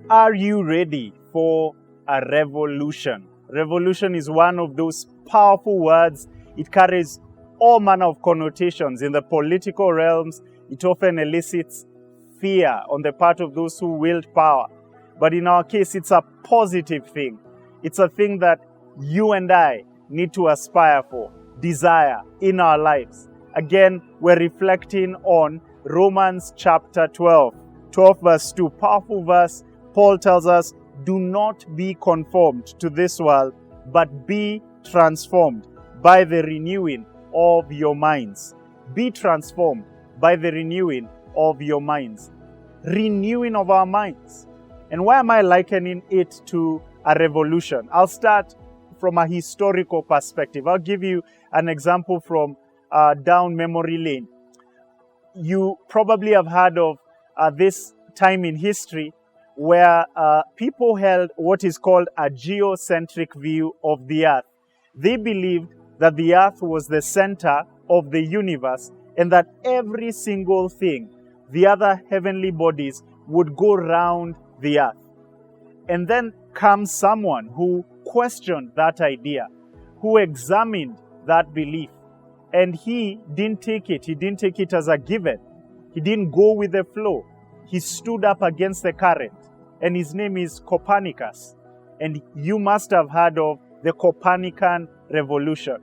Are you ready for a revolution? Revolution is one of those powerful words. It carries all manner of connotations. In the political realms, it often elicits fear on the part of those who wield power. But in our case, it's a positive thing. It's a thing that you and I need to aspire for, desire in our lives. Again, we're reflecting on Romans chapter 12 verse 2. Powerful verse. Paul tells us, do not be conformed to this world, but be transformed by the renewing of your minds. Be transformed by the renewing of your minds. Renewing of our minds. And why am I likening it to a revolution? I'll start from a historical perspective. I'll give you an example from down memory lane. You probably have heard of this time in history where people held what is called a geocentric view of the earth. They believed that the earth was the center of the universe and that every single thing, the other heavenly bodies, would go round the earth. And then comes someone who questioned that idea, who examined that belief, and he didn't take it as a given. He didn't go with the flow. He stood up against the current, and his name is Copernicus. And you must have heard of the Copernican revolution.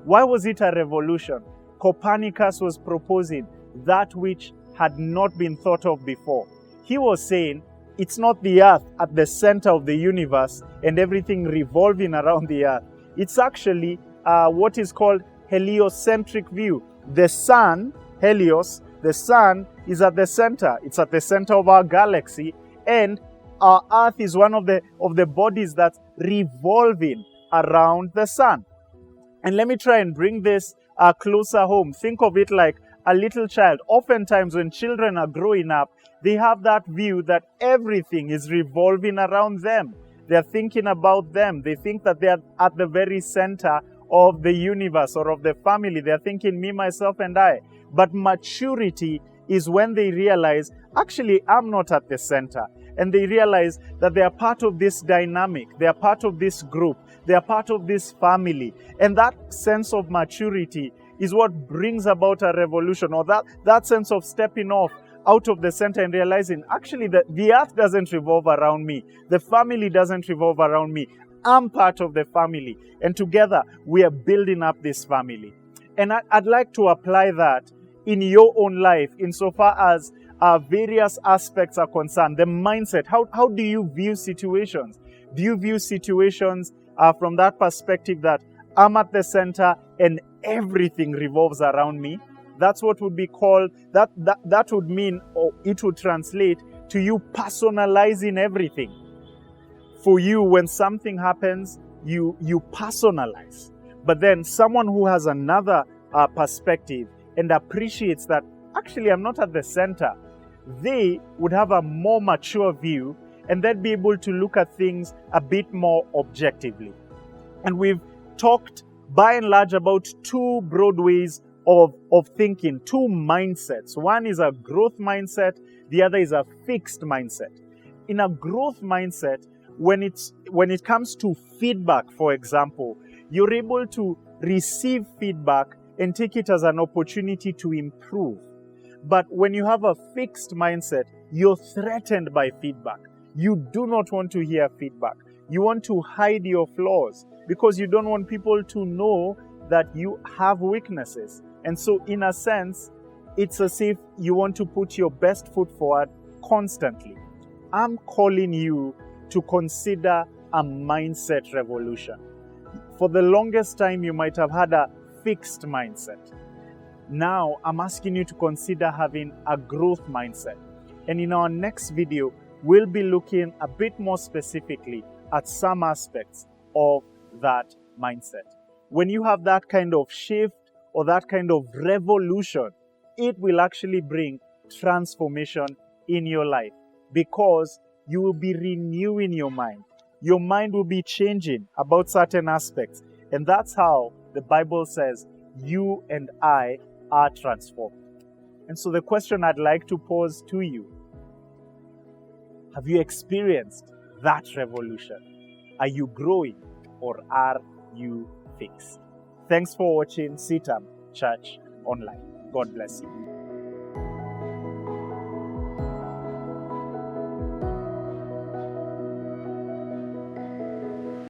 Why was it a revolution? Copernicus was proposing that which had not been thought of before. He was saying it's not the earth at the center of the universe and everything revolving around the earth. It's actually what is called heliocentric view. The sun, Helios, the sun is at the center. It's at the center of our galaxy, and our earth is one of the bodies that's revolving around the sun. And let me try and bring this closer home. Think of it like a little child. Oftentimes when children are growing up, they have that view that everything is revolving around them. They're thinking about them. They think that they're at the very center of the universe or of the family. They're thinking me, myself, and I. But maturity is when they realize, actually, I'm not at the center. And they realize that they are part of this dynamic. They are part of this group. They are part of this family. And that sense of maturity is what brings about a revolution, or that sense of stepping off out of the center and realizing, actually, the earth doesn't revolve around me. The family doesn't revolve around me. I'm part of the family. And together, we are building up this family. And I'd like to apply that in your own life, insofar as various aspects are concerned. The mindset, how do you view situations? Do you view situations from that perspective that I'm at the center and everything revolves around me? That's what would be called, that would mean, or it would translate to you personalizing everything. For you, when something happens, you personalize. But then someone who has another perspective and appreciates that, actually, I'm not at the center, they would have a more mature view, and they'd be able to look at things a bit more objectively. And we've talked by and large about two broad ways of thinking, two mindsets. One is a growth mindset, the other is a fixed mindset. In a growth mindset, when it comes to feedback, for example, you're able to receive feedback and take it as an opportunity to improve. But when you have a fixed mindset, you're threatened by feedback. You do not want to hear feedback. You want to hide your flaws because you don't want people to know that you have weaknesses. And so, in a sense, it's as if you want to put your best foot forward constantly. I'm calling you to consider a mindset revolution. For the longest time, you might have had a fixed mindset. Now, I'm asking you to consider having a growth mindset. And in our next video, we'll be looking a bit more specifically at some aspects of that mindset. When you have that kind of shift or that kind of revolution, it will actually bring transformation in your life because you will be renewing your mind. Your mind will be changing about certain aspects. And that's how the Bible says you and I are transformed. And so the question I'd like to pose to you, Have you experienced that revolution? Are you growing or are you fixed? Thanks for watching CITAM Church Online. God bless you.